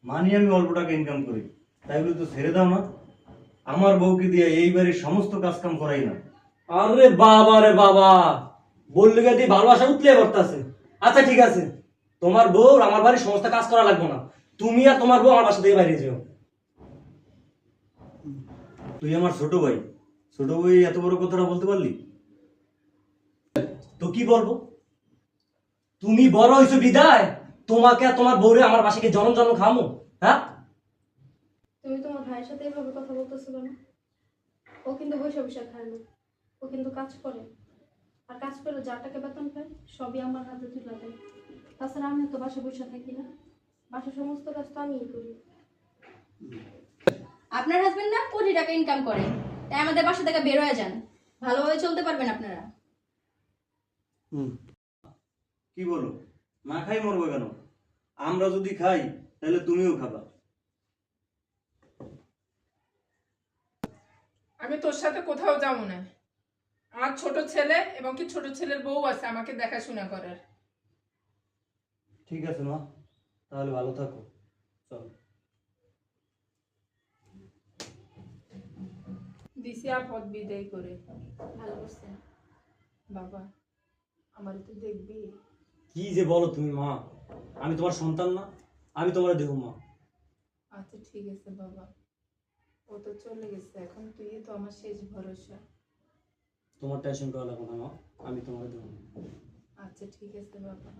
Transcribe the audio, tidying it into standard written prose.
মানি আমি অল্প টাকা ইনকাম করি, তাই বলে তো ছেড়ে দাও না। আমার বউকে দিয়ে এই বাড়ির সমস্ত কাজ কাম করাই না। আরে বাবা রে বাবা, বললে গিয়ে দিয়ে ভালোবাসা উতলে পড়তাছে। আচ্ছা ঠিক আছে, তোমার বউ আমার বাড়ির সমস্ত কাজ করা লাগবে না, তুমি আর তোমার বউ আমার বাসা থেকে বাইরে যেও। তুই আমার ছোট ভাই, ছোট ভাই এত বড় কথাটা বলতে পারলি? তো কি বলবো? তুমি বড় হইছো বিদায় তোমাকে আর তোমার বউরে আমার বাসাকে জন্ম জন্ম খামো? হ্যাঁ, তুমি তোমার ভাইয়ের সাথে এভাবে কথা বলতেছো কেন? ও কিন্তু বসে বসে খায় না, ও কিন্তু কাজ করে। আর কাজ করে যা টাকা বেতন পায় সবই আমার হাতে তুলে দেয়। তাছাড়া আমি তো বাসা বসে থাকি না, বাসার সমস্ত কাজ তো আমিই করি। আপনার হাজবেন্ড না কোটি টাকা ইনকাম করে, তাই আমাদের বাসা থেকে বের হয়ে যান, ভালোভাবে চলতে পারবেন আপনারা। কি বলো, না খাই মরবো কেন? আমরা যদি খাই তাহলে তুমিও খাবা। আমি তোর সাথে কোথাও যাবো না। আমার ছোট ছেলে এবং কি ছোট ছেলের বউ আছে আমাকে দেখাশোনা করার। ঠিক আছে মা, তাহলে ভালো থাকো, চল। দিছি আপদ বিদায় করে। ভালো করছেন। বাবা, আমার তো দেখবি। কি যে বলো তুমি মা, আমি তোমার সন্তান না? আমি তোমার দেহ মা। আচ্ছা ঠিক আছে বাবা, ও তো চলে গেছে, এখন তুই তো আমার শেষ ভরসা। তোমার টেনশন করা লাগবে না মা, আমি তোমার দেহ। আচ্ছা ঠিক আছে বাবা।